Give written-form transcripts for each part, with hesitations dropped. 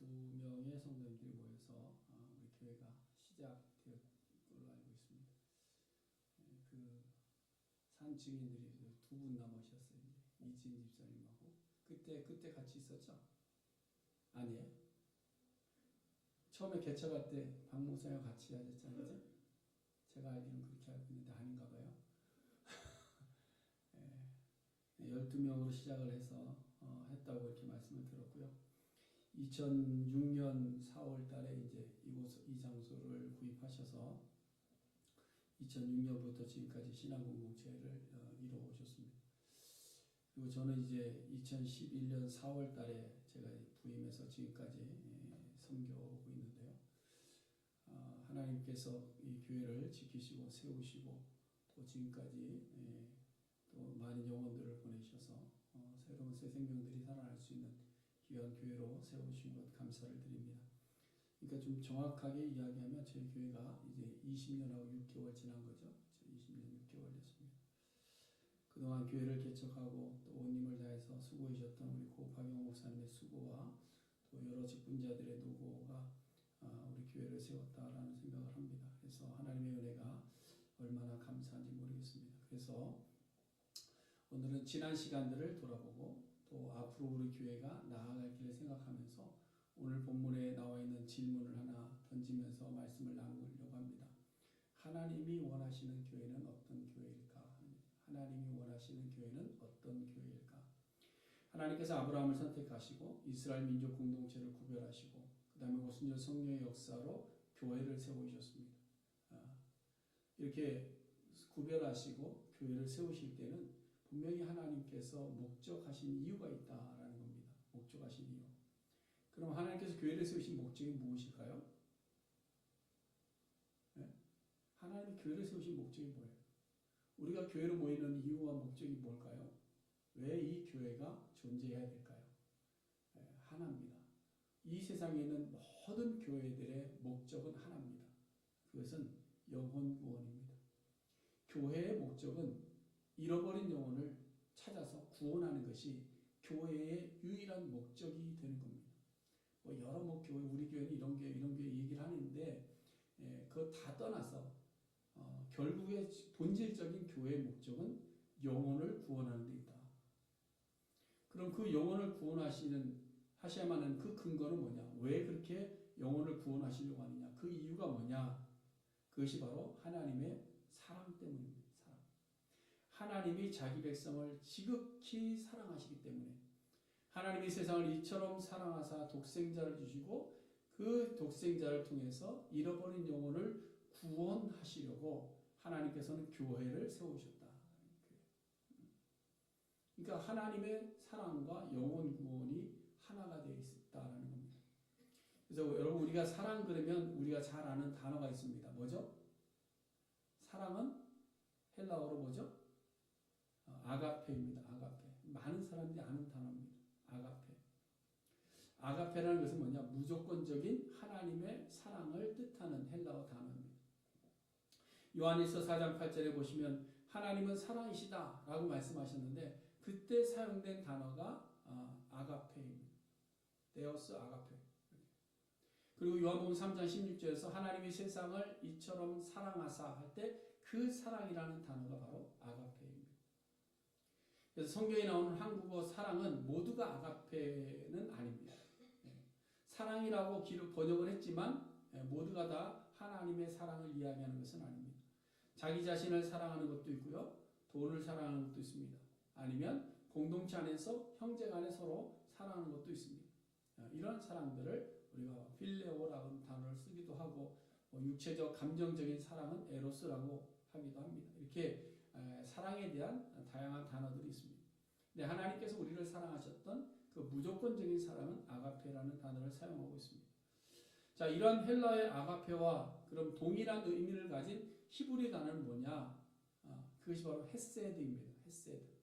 12명의 성도님들이 모여서 우리 교회가 시작되었 걸로 알고 있습니다. 그 산 증인들이 두 분 남으셨어요. 이진 집사님하고 그때 같이 있었죠? 아니에요? 처음에 개척할 때 박 목사님과 같이 하셨잖아요. 제가 알기로는 그렇게 알고 있는데 아닌가 봐요. 12명으로 시작을 해서 했다고 이렇게 말씀을 들었고요. 2006년 4월 달에 이제 이 장소를 구입하셔서 2006년부터 지금까지 신앙공동체를 이루어 오셨습니다. 그리고 저는 이제 2011년 4월 달에 제가 부임해서 지금까지 섬겨오고 있는데요. 하나님께서 이 교회를 지키시고 세우시고 또 지금까지 또 많은 영혼들을 보내셔서 새로운 새 생명들이 살아날 수 있는 귀한 교회로 세우신 것 감사를 드립니다. 그러니까 좀 정확하게 이야기하면 저희 교회가 이제 20년하고 6개월 지난 거죠. 20년 6개월 됐습니다. 그동안 교회를 개척하고 또 온 힘을 다해서 수고하셨던 우리 고 박영호 목사님의 수고와 또 여러 직분자들의 노고가 우리 교회를 세웠다라는 생각을 합니다. 그래서 하나님의 은혜가 얼마나 감사한지 모르겠습니다. 그래서 오늘은 지난 시간들을 돌아보고 또 앞으로 우리 교회가 나아갈 길을 생각하면서 오늘 본문에 나와 있는 질문을 하나 던지면서 말씀을 나누려고 합니다. 하나님이 원하시는 교회는 어떤 교회일까? 하나님이 원하시는 교회는 어떤 교회일까? 하나님께서 아브라함을 선택하시고 이스라엘 민족 공동체를 구별하시고 그 다음에 오순절 성령의 역사로 교회를 세우셨습니다. 이렇게 구별하시고 교회를 세우실 때는 분명히 하나님께서 목적하신 이유가 있다라는 겁니다. 목적하신 이유. 그럼 하나님께서 교회를 세우신 목적이 무엇일까요? 네? 하나님이 교회를 세우신 목적이 뭐예요? 우리가 교회로 모이는 이유와 목적이 뭘까요? 왜 이 교회가 존재해야 될까요? 네, 하나입니다. 이 세상에 있는 모든 교회들의 목적은 하나입니다. 그것은 영혼 구원입니다. 교회의 목적은 잃어버린 영혼을 찾아서 구원하는 것이 교회의 유일한 목적이 되는 겁니다. 여러 교회, 우리 교회는 이런 교회 얘기를 하는데 그거 다 떠나서 결국에 본질적인 교회의 목적은 영혼을 구원하는 데 있다. 그럼 그 영혼을 하셔야만 하는 그 근거는 뭐냐? 왜 그렇게 영혼을 구원하시려고 하느냐? 그 이유가 뭐냐? 그것이 바로 하나님의 사랑 때문입니다. 사랑. 하나님이 자기 백성을 지극히 사랑하시기 때문에 하나님이 세상을 이처럼 사랑하사 독생자를 주시고 그 독생자를 통해서 잃어버린 영혼을 구원하시려고 하나님께서는 교회를 세우셨다. 그러니까 하나님의 사랑과 영혼 구원이 하나가 되어 있다라는 겁니다. 그래서 여러분 우리가 사랑 그러면 우리가 잘 아는 단어가 있습니다. 뭐죠? 사랑은 헬라어로 뭐죠? 아가페입니다. 아가페. 많은 사람들이 아는 단어입니다. 아가페. 아가페라는 것은 뭐냐? 무조건적인 하나님의 사랑을 뜻하는 헬라어 단어입니다. 요한일서 4장 8절에 보시면 하나님은 사랑이시다 라고 말씀하셨는데 그때 사용된 단어가 아가페입니다. 데오스 아가페. 그리고 요한복음 3장 16절에서 하나님이 세상을 이처럼 사랑하사 할 때 그 사랑이라는 단어가 바로 아가페입니다. 그래서 성경에 나오는 한국어 사랑은 모두가 아가페는 아닙니다. 사랑이라고 번역을 했지만 모두가 다 하나님의 사랑을 이야기하는 것은 아닙니다. 자기 자신을 사랑하는 것도 있고요. 돈을 사랑하는 것도 있습니다. 아니면 공동체 안에서 형제 간에 서로 사랑하는 것도 있습니다. 이런 사랑들을 우리가 필레오라는 단어를 쓰기도 하고 육체적 감정적인 사랑은 에로스라고 하기도 합니다. 이렇게 사랑에 대한 다양한 단어들이 있습니다. 근데 하나님께서 우리를 사랑하셨던 그 무조건적인 사랑은 아가페라는 단어를 사용하고 있습니다. 자, 이런 헬라의 아가페와 그럼 동일한 의미를 가진 히브리 단어는 뭐냐? 그것이 바로 헤세드입니다. 헤세드.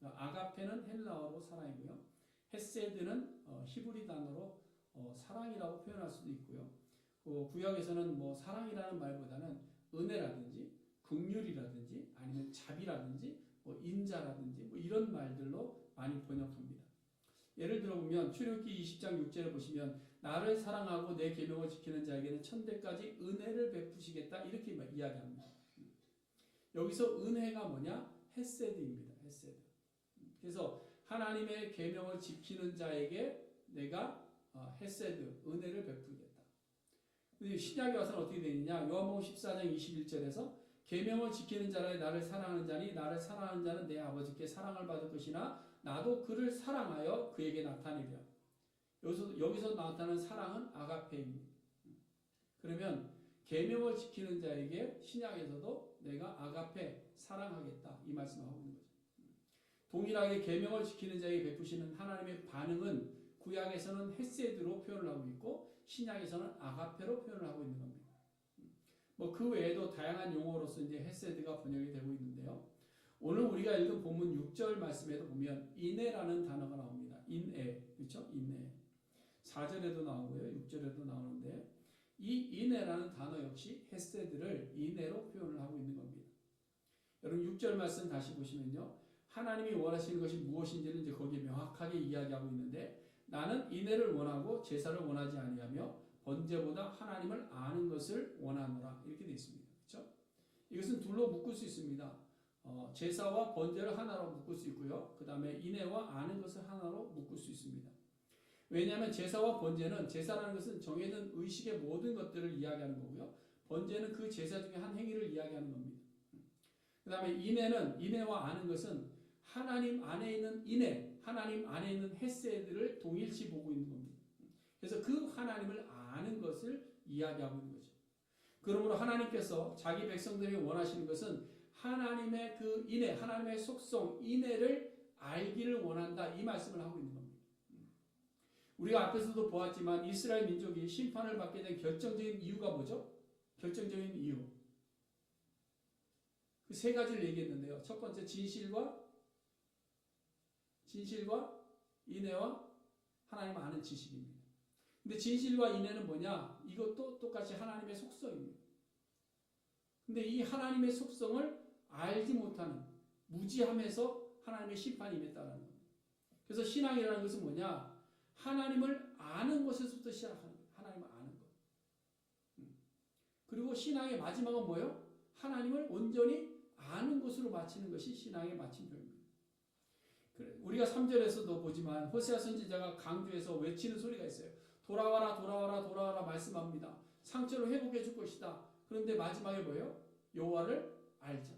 아가페는 헬라어로 사랑이고요. 헤세드는 히브리 단어로 사랑이라고 표현할 수도 있고요. 구약에서는 사랑이라는 말보다는 은혜라든지 긍휼이라든지 아니면 자비라든지 인자라든지 이런 말들로 많이 번역합니다. 예를 들어 보면 출애굽기 20장 6절에 보시면 나를 사랑하고 내 계명을 지키는 자에게는 천대까지 은혜를 베푸시겠다 이렇게 이야기합니다. 여기서 은혜가 뭐냐? 헤세드입니다. 헤세드. 그래서 하나님의 계명을 지키는 자에게 내가 헤세드, 은혜를 베푸겠다. 신약에 와서는 어떻게 되느냐? 요한복음 14장 21절에서 계명을 지키는 자라 나를 사랑하는 자니 나를 사랑하는 자는 내 아버지께 사랑을 받을 것이나 나도 그를 사랑하여 그에게 나타내리라. 여기서 나타나는 사랑은 아가페입니다. 그러면 계명을 지키는 자에게 신약에서도 내가 아가페 사랑하겠다 이 말씀을 하고 있는 거죠. 동일하게 계명을 지키는 자에게 베푸시는 하나님의 반응은 구약에서는 헤세드로 표현을 하고 있고 신약에서는 아가페로 표현을 하고 있는 겁니다. 뭐 그 외에도 다양한 용어로서 이제 헤세드가 번역이 되고 있는데요. 오늘 우리가 읽은 본문 6절 말씀에도 보면 인애라는 단어가 나옵니다. 인애, 그렇죠? 인애. 4절에도 나오고요, 6절에도 나오는데 이 인애라는 단어 역시 헤세드를 인애로 표현을 하고 있는 겁니다. 여러분 6절 말씀 다시 보시면요, 하나님이 원하시는 것이 무엇인지는 이제 거기에 명확하게 이야기하고 있는데 나는 인애를 원하고 제사를 원하지 아니하며 번제보다 하나님을 아는 것을 원하노라 이렇게 되어 있습니다. 그렇죠? 이것은 둘로 묶을 수 있습니다. 제사와 번제를 하나로 묶을 수 있고요. 그 다음에 인애와 아는 것을 하나로 묶을 수 있습니다. 왜냐하면 제사와 번제는 제사라는 것은 정해진 의식의 모든 것들을 이야기하는 거고요. 번제는 그 제사 중에 한 행위를 이야기하는 겁니다. 그 다음에 인애와 아는 것은 하나님 안에 있는 인애, 하나님 안에 있는 헤세드를 동일시 보고 있는 겁니다. 그래서 그 하나님을 아는 것을 이야기하고 있는 거죠. 그러므로 하나님께서 자기 백성들이 원하시는 것은 하나님의 그 인애, 하나님의 속성, 인애를 알기를 원한다 이 말씀을 하고 있는 겁니다. 우리가 앞에서도 보았지만 이스라엘 민족이 심판을 받게 된 결정적인 이유가 뭐죠? 결정적인 이유. 그 세 가지를 얘기했는데요. 첫 번째 진실과 인애와 하나님 아는 지식입니다. 근데 진실과 인애는 뭐냐? 이것도 똑같이 하나님의 속성입니다. 근데 이 하나님의 속성을 알지 못하는 무지함에서 하나님의 심판이 임했다는 겁니다. 그래서 신앙이라는 것은 뭐냐? 하나님을 아는 것에서부터 시작하는 거예요. 하나님을 아는 것. 그리고 신앙의 마지막은 뭐예요? 하나님을 온전히 아는 것으로 마치는 것이 신앙의 마침표입니다. 우리가 3절에서도 보지만 호세아 선지자가 강조해서 외치는 소리가 있어요. 돌아와라 돌아와라 돌아와라 말씀합니다. 상처를 회복해 줄 것이다. 그런데 마지막에 뭐예요? 여호와를 알자.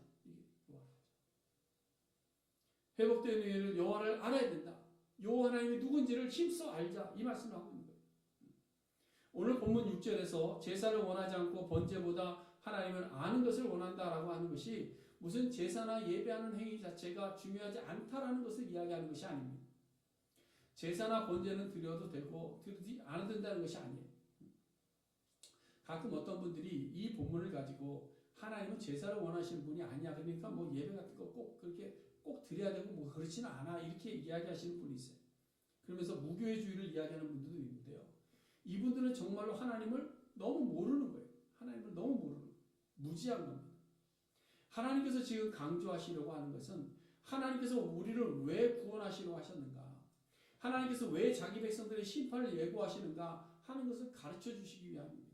회복된 후에는 여호와를 알아야 된다. 여호와 하나님이 누군지를 힘써 알자. 이 말씀을 하고 있는 거예요. 오늘 본문 6절에서 제사를 원하지 않고 번제보다 하나님을 아는 것을 원한다라고 하는 것이 무슨 제사나 예배하는 행위 자체가 중요하지 않다라는 것을 이야기하는 것이 아닙니다. 제사나 번제는 드려도 되고 드리지 않아도 된다는 것이 아니에요. 가끔 어떤 분들이 이 본문을 가지고 하나님은 제사를 원하시는 분이 아니야. 그러니까 뭐 예배 같은 거 꼭 그렇게 꼭 드려야 되고 뭐 그렇지는 않아. 이렇게 이야기하시는 분이 있어요. 그러면서 무교회주의를 이야기하는 분들도 있는데요. 이분들은 정말로 하나님을 너무 모르는 거예요. 하나님을 너무 모르는 거예요. 무지한 겁니다. 하나님께서 지금 강조하시려고 하는 것은 하나님께서 우리를 왜 구원하시려고 하셨는가? 하나님께서 왜 자기 백성들의 심판을 예고하시는가 하는 것을 가르쳐 주시기 위함입니다.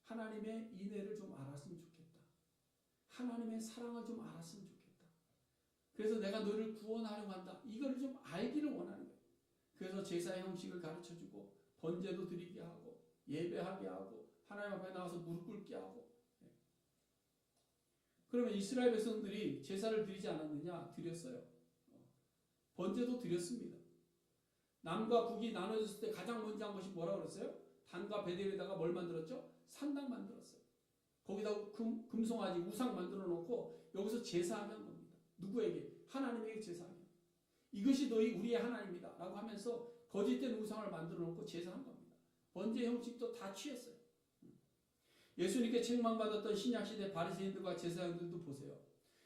하나님의 인애를 좀 알았으면 좋겠다. 하나님의 사랑을 좀 알았으면 좋겠다. 그래서 내가 너를 구원하려고 한다. 이걸 좀 알기를 원하는 거예요. 그래서 제사의 형식을 가르쳐 주고 번제도 드리게 하고 예배하게 하고 하나님 앞에 나와서 무릎 꿇게 하고. 그러면 이스라엘 백성들이 제사를 드리지 않았느냐? 드렸어요. 번제도 드렸습니다. 남과 북이 나눠졌을 때 가장 먼저 한 것이 뭐라고 그랬어요? 단과 베델에다가 뭘 만들었죠? 산당 만들었어요. 거기다 금송아지 우상 만들어 놓고 여기서 제사하는 겁니다. 누구에게? 하나님에게 제사하는. 이것이 너희 우리의 하나님이다 라고 하면서 거짓된 우상을 만들어 놓고 제사한 겁니다. 번제 형식도 다 취했어요. 예수님께 책망받았던 신약시대 바리새인들과 제사장들도 보세요.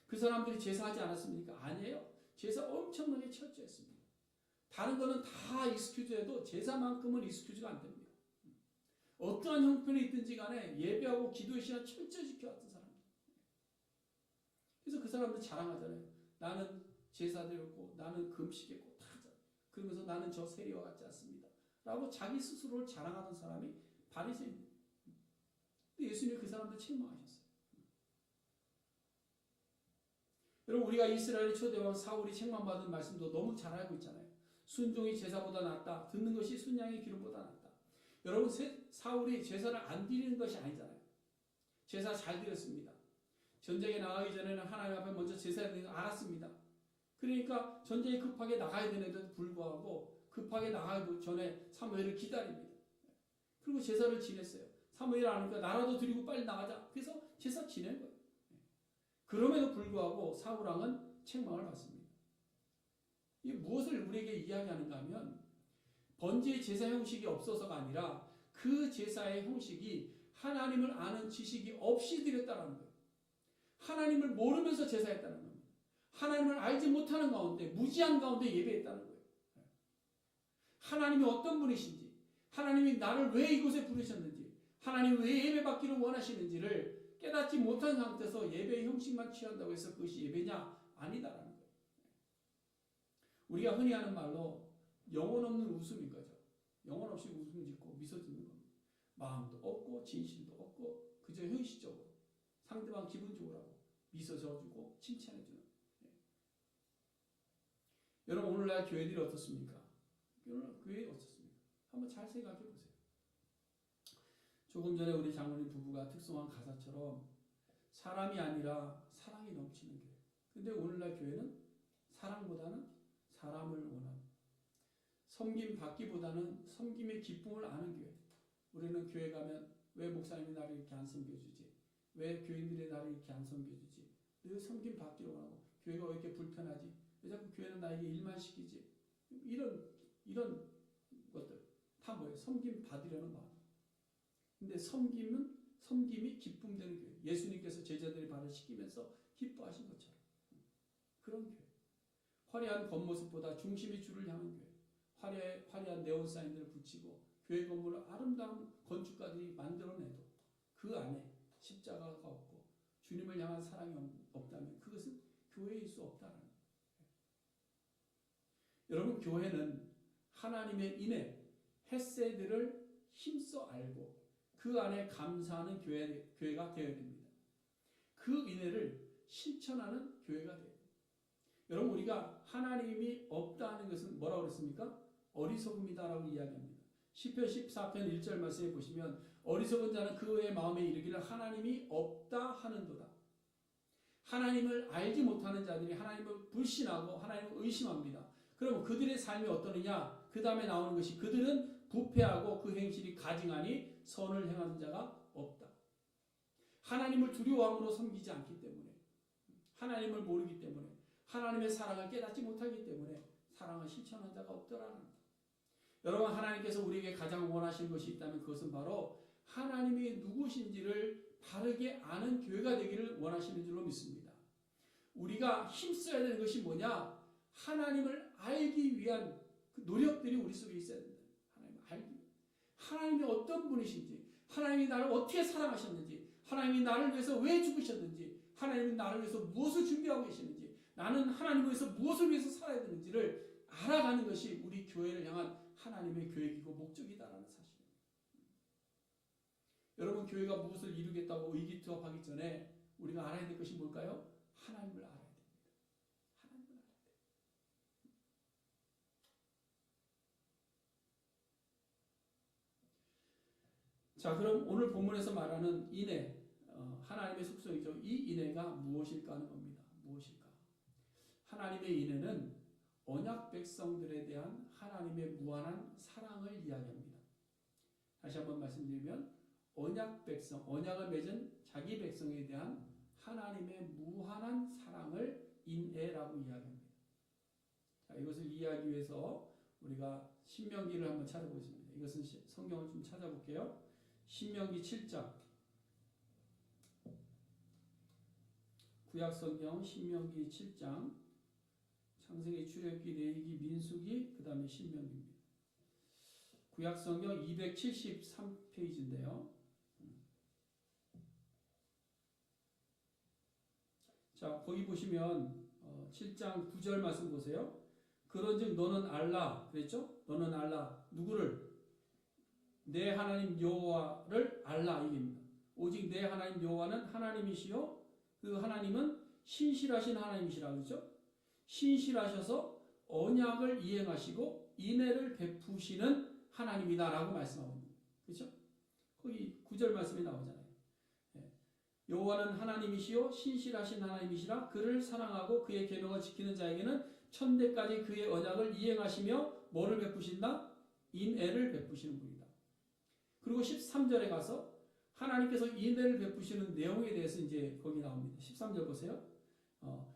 그 사람들이 제사하지 않았습니까? 아니에요. 제사 엄청나게 철저했습니다. 다른 거는 다 익스큐즈해도 제사만큼은 익스큐즈가 안 됩니다. 어떠한 형편이 있든지 간에 예배하고 기도의 시간 철저히 지켜왔던 사람들. 그래서 그 사람들 자랑하잖아요. 나는 제사 드렸고 나는 금식했고 다 하잖아요. 그러면서 나는 저 세리와 같지 않습니다. 라고 자기 스스로를 자랑하던 사람이 바리새인. 예수님이 그 사람들 책망하셨어요. 여러분 우리가 이스라엘의 초대왕 사울이 책망받은 말씀도 너무 잘 알고 있잖아요. 순종이 제사보다 낫다. 듣는 것이 순양의 기름보다 낫다. 여러분 사울이 제사를 안 드리는 것이 아니잖아요. 제사 잘 드렸습니다. 전쟁에 나가기 전에는 하나님 앞에 먼저 제사를 드리는 걸 알았습니다. 그러니까 전쟁에 급하게 나가야 되는데도 불구하고 급하게 나가기 전에 사무엘을 기다립니다. 그리고 제사를 지냈어요. 사무엘 안 오니까 나라도 드리고 빨리 나가자. 그래서 제사 지낸 거예요. 그럼에도 불구하고 사울왕은 책망을 받습니다. 이게 무엇을 우리에게 이야기하는가 하면 번제의 제사 형식이 없어서가 아니라 그 제사의 형식이 하나님을 아는 지식이 없이 드렸다는 거예요. 하나님을 모르면서 제사했다는 겁니다. 하나님을 알지 못하는 가운데 무지한 가운데 예배했다는 거예요. 하나님이 어떤 분이신지, 하나님이 나를 왜 이곳에 부르셨는지, 하나님이 왜 예배받기를 원하시는지를 깨닫지 못한 상태에서 예배의 형식만 취한다고 해서 그것이 예배냐? 아니다라는 거예요. 우리가 흔히 하는 말로 영혼 없는 웃음인 거죠. 영혼 없이 웃음 짓고 미소 짓는 겁니다. 마음도 없고 진실도 없고 그저 형식적으로 상대방 기분 좋으라고 미소 지어주고 칭찬해주는. 여러분 오늘날 교회들이 어떻습니까? 교회 어떻습니까? 한번 잘 생각해 보세요. 조금 전에 우리 장로님 부부가 특송한 가사처럼 사람이 아니라 사랑이 넘치는 교회. 근데 오늘날 교회는 사랑보다는 사람을 원하는, 섬김 받기보다는 섬김의 기쁨을 아는 교회. 우리는 교회 가면 왜 목사님이 나를 이렇게 안 섬겨주지? 왜 교인들이 나를 이렇게 안 섬겨주지? 늘 섬김 받기로 하고 교회가 왜 이렇게 불편하지? 왜 자꾸 교회는 나에게 일만 시키지? 이런 것들 다 뭐예요? 섬김 받으려는 마음. 근데 섬김이 기쁨되는 교회. 예수님께서 제자들의 발을 씻기면서 기뻐하신 것처럼 그런 교회. 화려한 겉모습보다 중심이 주를 향한 교회. 화려한 네온 사인들을 붙이고 교회 건물을 아름다운 건축가들이 만들어내도 그 안에 십자가가 없고 주님을 향한 사랑이 없다면 그것은 교회일 수 없다는 거예요. 여러분 교회는 하나님의 인애, 헤세드를 힘써 알고 그 안에 감사하는 교회가 되어야 됩니다. 그 인애를 실천하는 교회가 돼요. 여러분 우리가 하나님이 없다는 것은 뭐라고 그랬습니까? 어리석음이다라고 이야기합니다. 시편 14편 1절 말씀에 보시면 어리석은 자는 그의 마음에 이르기를 하나님이 없다 하는도다. 하나님을 알지 못하는 자들이 하나님을 불신하고 하나님을 의심합니다. 그럼 그들의 삶이 어떠느냐? 그 다음에 나오는 것이 그들은 부패하고 그 행실이 가증하니 선을 행하는 자가 없다. 하나님을 두려워함으로 섬기지 않기 때문에, 하나님을 모르기 때문에, 하나님의 사랑을 깨닫지 못하기 때문에 사랑을 실천하는 자가 없더라는 거예요. 여러분 하나님께서 우리에게 가장 원하시는 것이 있다면 그것은 바로 하나님이 누구신지를 바르게 아는 교회가 되기를 원하시는 줄로 믿습니다. 우리가 힘써야 되는 것이 뭐냐? 하나님을 알기 위한 그 노력들이 우리 속에 있어야 된다. 하나님을 알기. 하나님이 어떤 분이신지, 하나님이 나를 어떻게 사랑하셨는지, 하나님이 나를 위해서 왜 죽으셨는지, 하나님이 나를 위해서 무엇을 준비하고 계시는지, 나는 하나님을 위해서 무엇을 위해서 살아야 되는지를 알아가는 것이 우리 교회를 향한 하나님의 계획이고 목적이다라는 사실입니다. 여러분 교회가 무엇을 이루겠다고 의기투합하기 전에 우리가 알아야 될 것이 뭘까요? 하나님을 알아야 됩니다. 하나님을 알아야 돼요. 자, 그럼 오늘 본문에서 말하는 인애, 하나님의 속성이죠. 이 인애가 무엇일까 하는 겁니다. 무엇일까? 하나님의 인애는 언약 백성들에 대한 하나님의 무한한 사랑을 이야기합니다. 다시 한번 말씀드리면 언약 백성, 언약을 맺은 자기 백성에 대한 하나님의 무한한 사랑을 인애라고 이야기합니다. 자, 이것을 이해하기 위해서 우리가 신명기를 한번 찾아보겠습니다. 이것은 성경을 좀 찾아볼게요. 신명기 7장. 구약성경 신명기 7장. 창세기, 출애굽기, 레위기, 민수기, 그 다음에 신명기입니다. 구약성경 273페이지인데요. 자, 거기 보시면 7장 9절 말씀 보세요. 그런즉 너는 알라 그랬죠? 너는 알라 누구를? 내 하나님 여호와를 알라 이깁니다. 오직 내 하나님 여호와는 하나님이시요 그 하나님은 신실하신 하나님이시라 그렇죠? 신실하셔서 언약을 이행하시고 인애를 베푸시는 하나님이다라고 말씀하고 있는 거예요. 그렇죠? 거기 9절 말씀이 나오잖아요. 여호와는 하나님이시요 신실하신 하나님이시라 그를 사랑하고 그의 계명을 지키는 자에게는 천대까지 그의 언약을 이행하시며 뭐를 베푸신다? 인애를 베푸시는 분이다. 그리고 13절에 가서 하나님께서 인애를 베푸시는 내용에 대해서 이제 거기 나옵니다. 13절 보세요.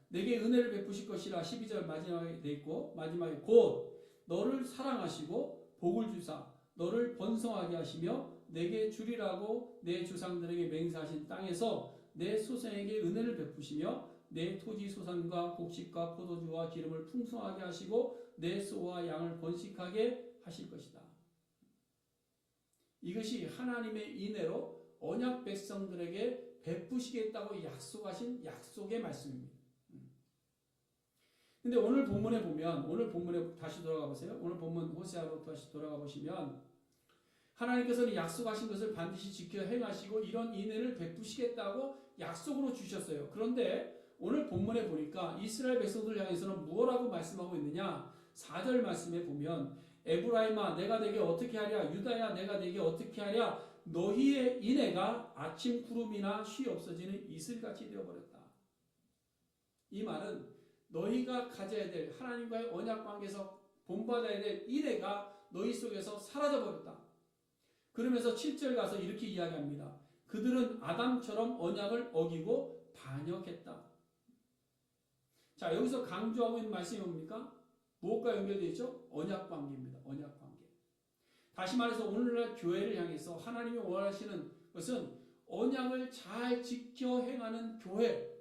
내게 은혜를 베푸실 것이라 12절 마지막에 돼 있고 마지막에 곧 너를 사랑하시고 복을 주사 너를 번성하게 하시며 내게 주리라고 내 조상들에게 맹세하신 땅에서 내 소생에게 은혜를 베푸시며 내 토지 소산과 곡식과 포도주와 기름을 풍성하게 하시고 내 소와 양을 번식하게 하실 것이다. 이것이 하나님의 인애로 언약 백성들에게 베푸시겠다고 약속하신 약속의 말씀입니다. 근데 오늘 본문에 보면 오늘 본문에 다시 돌아가 보세요. 오늘 본문 호세아로 다시 돌아가 보시면 하나님께서는 약속하신 것을 반드시 지켜 행하시고 이런 인애를 베푸시겠다고 약속으로 주셨어요. 그런데 오늘 본문에 보니까 이스라엘 백성들 향해서는 무엇라고 말씀하고 있느냐? 4절 말씀에 보면 에브라임아 내가 내게 어떻게 하랴 유다야 내가 내게 어떻게 하랴 너희의 인애가 아침 구름이나 쉬 없어지는 이슬같이 되어버렸다. 이 말은 너희가 가져야 될 하나님과의 언약 관계에서 본받아야 될 인애가 너희 속에서 사라져버렸다. 그러면서 7절 가서 이렇게 이야기합니다. 그들은 아담처럼 언약을 어기고 반역했다. 자, 여기서 강조하고 있는 말씀이 뭡니까? 무엇과 연결되어 있죠? 언약 관계입니다. 언약 관계. 다시 말해서 오늘날 교회를 향해서 하나님이 원하시는 것은 언약을 잘 지켜 행하는 교회,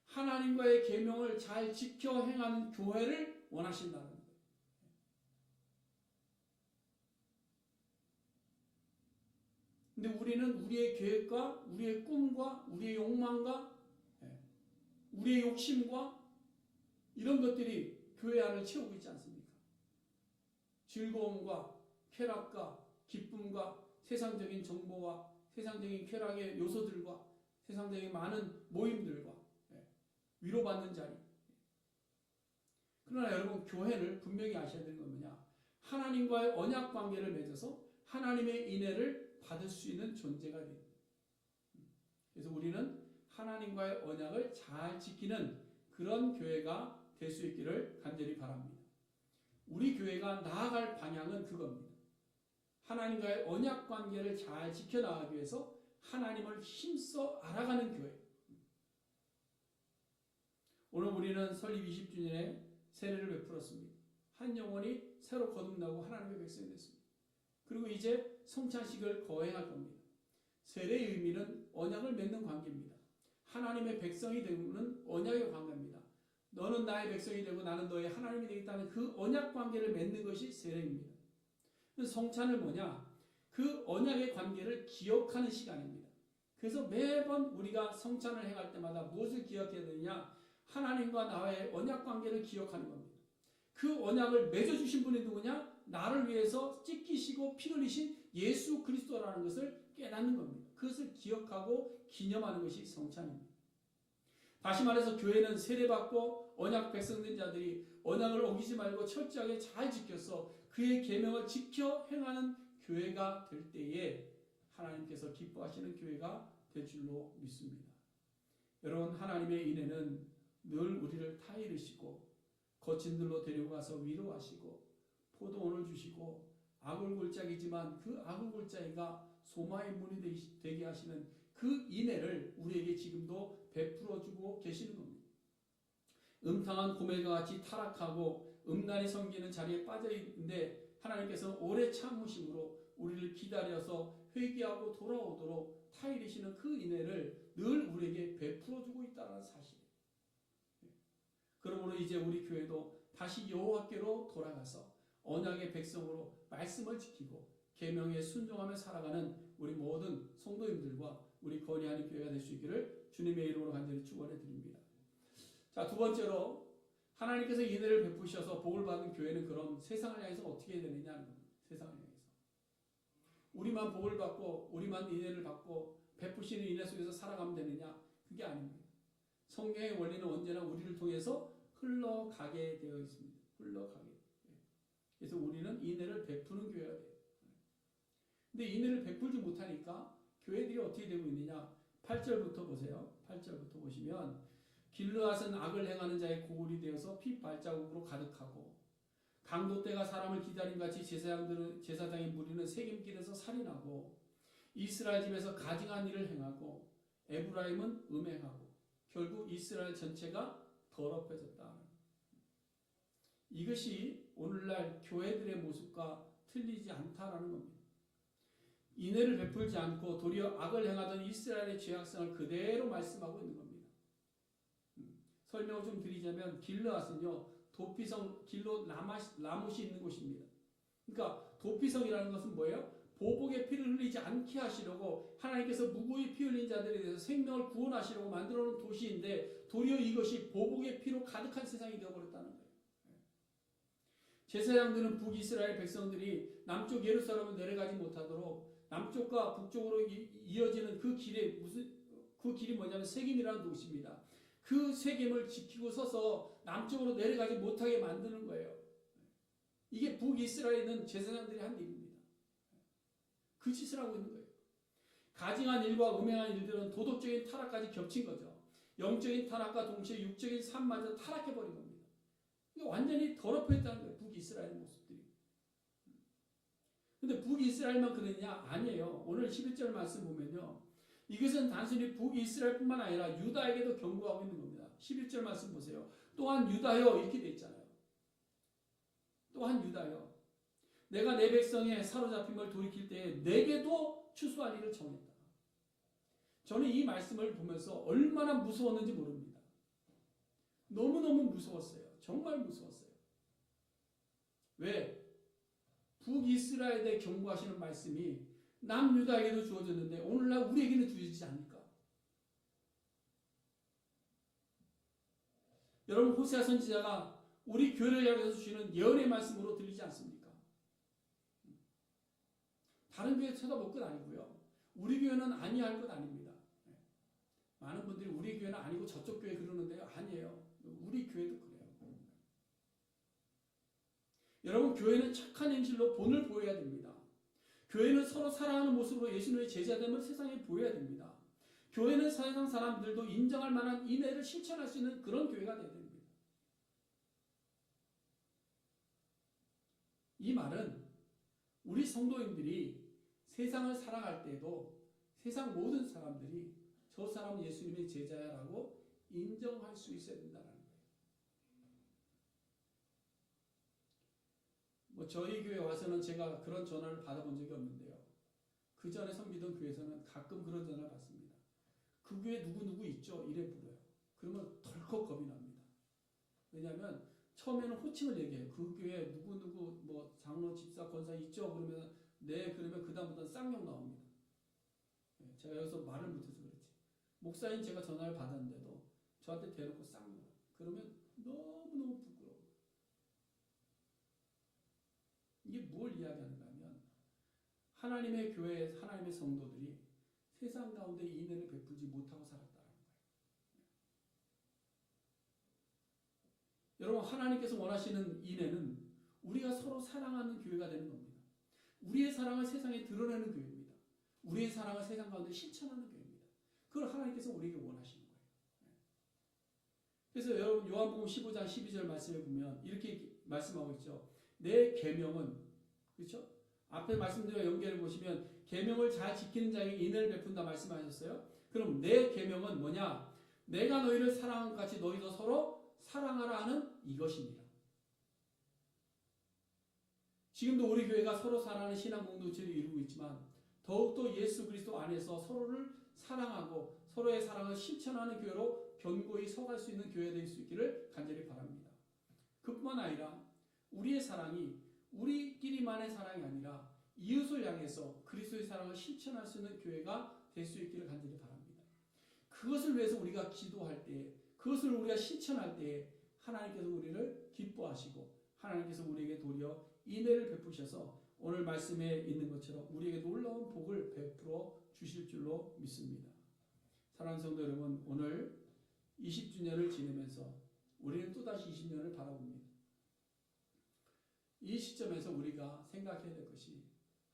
하나님과의 계명을 잘 지켜 행하는 교회를 원하신다는 거예요. 근데 우리는 우리의 계획과 우리의 꿈과 우리의 욕망과 우리의 욕심과 이런 것들이 교회 안을 채우고 있지 않습니까? 즐거움과 쾌락과 기쁨과 세상적인 정보와 세상적인 쾌락의 요소들과 세상적인 많은 모임들과 위로받는 자리. 그러나 여러분 교회를 분명히 아셔야 되는 건 뭐냐? 하나님과의 언약 관계를 맺어서 하나님의 인애를 받을 수 있는 존재가 됩니다. 그래서 우리는 하나님과의 언약을 잘 지키는 그런 교회가 될 수 있기를 간절히 바랍니다. 우리 교회가 나아갈 방향은 그겁니다. 하나님과의 언약 관계를 잘 지켜나가기 위해서 하나님을 힘써 알아가는 교회. 오늘 우리는 설립 20주년에 세례를 베풀었습니다. 한 영혼이 새로 거듭나고 하나님의 백성이 됐습니다. 그리고 이제 성찬식을 거행할 겁니다. 세례의 의미는 언약을 맺는 관계입니다. 하나님의 백성이 되는 언약의 관계입니다. 너는 나의 백성이 되고 나는 너의 하나님이 되겠다는 그 언약 관계를 맺는 것이 세례입니다. 성찬은 뭐냐? 그 언약의 관계를 기억하는 시간입니다. 그래서 매번 우리가 성찬을 행할 때마다 무엇을 기억해야 되느냐? 하나님과 나의 언약 관계를 기억하는 겁니다. 그 언약을 맺어주신 분이 누구냐? 나를 위해서 찢기시고 피 흘리신 예수 그리스도라는 것을 깨닫는 겁니다. 그것을 기억하고 기념하는 것이 성찬입니다. 다시 말해서 교회는 세례받고 언약 백성된 자들이 언약을 어기지 말고 철저하게 잘 지켜서 그의 계명을 지켜 행하는 교회가 될 때에 하나님께서 기뻐하시는 교회가 될 줄로 믿습니다. 여러분 하나님의 인애는 늘 우리를 타이르시고 거친 들로 데리고 가서 위로하시고 포도원을 주시고 악을 골짜기지만 그 악을 골짜기가 소망의 문이 되게 하시는 그 인애를 우리에게 지금도 베풀어주고 계시는 겁니다. 음탕한 고멜과 같이 타락하고 음란히 섬기는 자리에 빠져 있는데 하나님께서 오래 참으심으로 우리를 기다려서 회개하고 돌아오도록 타이르시는 그 인애를 늘 우리에게 베풀어주고 있다는 사실. 그러므로 이제 우리 교회도 다시 여호와께로 돌아가서 언약의 백성으로 말씀을 지키고 계명에 순종하며 살아가는 우리 모든 성도님들과 우리 건의하는 교회가 될 수 있기를 주님의 이름으로 간절히 축원해 드립니다. 자, 두 번째로 하나님께서 인애를 베푸셔서 복을 받은 교회는 그럼 세상을 향해서 어떻게 해야 되느냐는 겁니다. 세상을 향해서. 우리만 복을 받고 우리만 인애를 받고 베푸시는 인애 속에서 살아가면 되느냐? 그게 아닙니다. 성경의 원리는 언제나 우리를 통해서 흘러가게 되어 있습니다. 흘러가게. 그래서 우리는 인애를 베푸는 교회가 돼요. 근데 인애를 베풀지 못하니까 교회들이 어떻게 되고 있느냐? 8절부터 보세요. 8절부터 보시면 길르앗은 악을 행하는 자의 고울이 되어서 피 발자국으로 가득하고 강도떼가 사람을 기다림같이 제사장의 무리는 세겜길에서 살인하고 이스라엘 집에서 가증한 일을 행하고 에브라임은 음행하고 결국 이스라엘 전체가 더럽혀졌다. 이것이 오늘날 교회들의 모습과 틀리지 않다라는 겁니다. 인애를 베풀지 않고 도리어 악을 행하던 이스라엘의 죄악성을 그대로 말씀하고 있는 겁니다. 설명을 좀 드리자면 길르앗은요 도피성 길로 라못이 있는 곳입니다. 그러니까 도피성이라는 것은 뭐예요? 보복의 피를 흘리지 않게 하시려고 하나님께서 무고히 피 흘린 자들에 대해서 생명을 구원하시려고 만들어 놓은 도시인데 도리어 이것이 보복의 피로 가득한 세상이 되어버렸다는 거예요. 제사장들은 북이스라엘 백성들이 남쪽 예루살렘을 내려가지 못하도록 남쪽과 북쪽으로 이어지는 그 길이 뭐냐면 세겜이라는 도시입니다. 그 세겜을 지키고 서서 남쪽으로 내려가지 못하게 만드는 거예요. 이게 북이스라엘에 있는 제사장들이 한 일입니다. 그 짓을 하고 있는 거예요. 가증한 일과 음행한 일들은 도덕적인 타락까지 겹친 거죠. 영적인 타락과 동시에 육적인 삶마저 타락해버린 겁니다. 완전히 더럽혀졌다는 거예요. 북이스라엘 모습들이. 근데 북이스라엘만 그러느냐? 아니에요. 오늘 11절 말씀 보면요. 이것은 단순히 북이스라엘뿐만 아니라 유다에게도 경고하고 있는 겁니다. 11절 말씀 보세요. 또한 유다여 이렇게 돼 있잖아요. 또한 유다여 내가 내 백성의 사로잡힘을 돌이킬 때에 내게도 추수할 일을 정했다. 저는 이 말씀을 보면서 얼마나 무서웠는지 모릅니다. 너무너무 무서웠어요. 정말 무서웠어요. 왜? 북이스라엘에 대해 경고하시는 말씀이 남유다에게도 주어졌는데 오늘날 우리에게는 주어지지 않을까? 여러분 호세아 선지자가 우리 교회를 향해서 주시는 예언의 말씀으로 들리지 않습니까? 다른 교회 쳐다볼 것 아니고요. 우리 교회는 아니할 것 아닙니다. 많은 분들이 우리 교회는 아니고 저쪽 교회 그러는데요. 아니에요. 우리 교회도 그래요. 여러분 교회는 착한 행실로 본을 보여야 됩니다. 교회는 서로 사랑하는 모습으로 예수님의 제자됨을 세상에 보여야 됩니다. 교회는 세상 사람들도 인정할 만한 인애를 실천할 수 있는 그런 교회가 되어야 됩니다. 이 말은 우리 성도님들이 세상을 살아갈 때에도 세상 모든 사람들이 저 사람은 예수님의 제자야라고 인정할 수 있어야 된다는 거예요. 저희 교회 와서는 제가 그런 전화를 받아본 적이 없는데요. 그 전에 섬기던 교회에서는 가끔 그런 전화를 받습니다. 그 교회 누구 있죠? 이래 물어요. 그러면 덜컥 겁이 납니다. 왜냐하면 처음에는 호칭을 얘기해요. 그 교회 누구 뭐 장로, 집사, 권사 있죠? 그러면 네, 그러면 그 다음부터는 쌍욕 나옵니다. 제가 여기서 말을 못해서 그렇지. 목사님 제가 전화를 받았는데도 저한테 대놓고 쌍욕. 그러면 너무너무 부끄러워요. 이게 뭘 이야기하는가 하면 하나님의 교회, 하나님의 성도들이 세상 가운데 인애를 베풀지 못하고 살았다는 거예요. 여러분 하나님께서 원하시는 인애는 우리가 서로 사랑하는 교회가 되는 겁니다. 우리의 사랑을 세상에 드러내는 교회입니다. 우리의 사랑을 세상 가운데 실천하는 교회입니다. 그걸 하나님께서 우리에게 원하시는 거예요. 그래서 여러분 요한복음 15장 12절 말씀에 보면 이렇게 말씀하고 있죠. 내 계명은 그렇죠? 앞에 말씀드려 연결해 보시면 계명을 잘 지키는 자에게 인애를 베푼다 말씀하셨어요. 그럼 내 계명은 뭐냐? 내가 너희를 사랑한 것 같이 너희도 서로 사랑하라 하는 이것입니다. 지금도 우리 교회가 서로 사랑하는 신앙 공동체를 이루고 있지만 더욱더 예수 그리스도 안에서 서로를 사랑하고 서로의 사랑을 실천하는 교회로 견고히 서갈 수 있는 교회가 될 수 있기를 간절히 바랍니다. 그뿐만 아니라 우리의 사랑이 우리끼리만의 사랑이 아니라 이웃을 향해서 그리스도의 사랑을 실천할 수 있는 교회가 될 수 있기를 간절히 바랍니다. 그것을 위해서 우리가 기도할 때, 그것을 우리가 실천할 때 하나님께서 우리를 기뻐하시고 하나님께서 우리에게 도리어 인애를 베푸셔서 오늘 말씀에 있는 것처럼 우리에게 놀라운 복을 베풀어 주실 줄로 믿습니다. 사랑하는 성도 여러분, 오늘 20주년을 지내면서 우리는 또다시 20년을 바라봅니다. 이 시점에서 우리가 생각해야 될 것이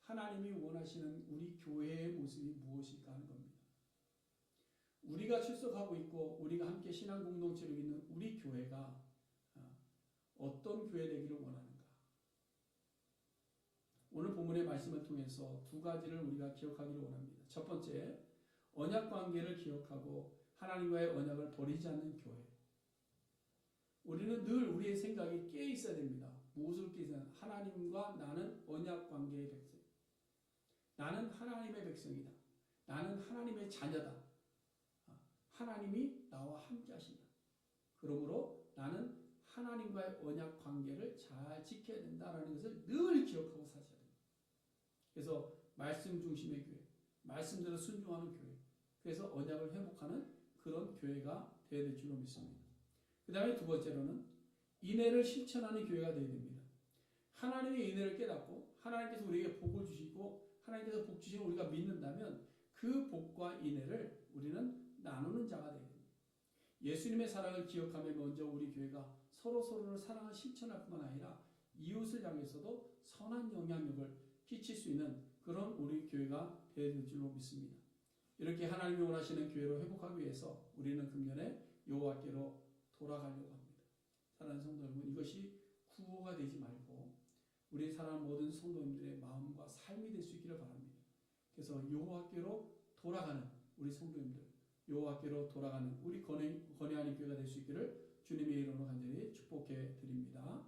하나님이 원하시는 우리 교회의 모습이 무엇일까 하는 겁니다. 우리가 출석하고 있고 우리가 함께 신앙 공동체로 있는 우리 교회가 어떤 교회 되기를 원하는가? 오늘 본문의 말씀을 통해서 두 가지를 우리가 기억하기를 원합니다. 첫 번째, 언약 관계를 기억하고 하나님과의 언약을 버리지 않는 교회. 우리는 늘 우리의 생각이 깨 있어야 됩니다. 무엇을 깨 있어야 하나? 하나님과 나는 언약 관계의 백성. 나는 하나님의 백성이다. 나는 하나님의 자녀다. 하나님이 나와 함께 하신다. 그러므로 나는 하나님과의 언약 관계를 잘 지켜야 된다는 것을 늘 기억하고 사셔야 됩니다. 그래서 말씀 중심의 교회, 말씀대로 순종하는 교회, 그래서 언약을 회복하는 그런 교회가 되어야 될 줄로 믿습니다. 그 다음에 두 번째로는 인애를 실천하는 교회가 되어야 됩니다. 하나님의 인애를 깨닫고 하나님께서 우리에게 복을 주시고 하나님께서 복 주시는 우리가 믿는다면 그 복과 인애를 우리는 나누는 자가 되어야 됩니다. 예수님의 사랑을 기억하며 먼저 우리 교회가 서로를 사랑을 실천할 뿐만 아니라 이웃을 향해서도 선한 영향력을 끼칠 수 있는 그런 우리 교회가 되어야 될 줄로 믿습니다. 이렇게 하나님이 원하시는 교회로 회복하기 위해서 우리는 금년에 여호와께로 돌아가려고 합니다. 사랑하는 성도 여러분, 이것이 구호가 되지 말고 우리 사랑하는 모든 성도님들의 마음과 삶이 될 수 있기를 바랍니다. 그래서 여호와께로 돌아가는 우리 성도님들, 여호와께로 돌아가는 우리 권해하는 교회가 될 수 있기를 주님의 이름으로 간절히 축복해 드립니다.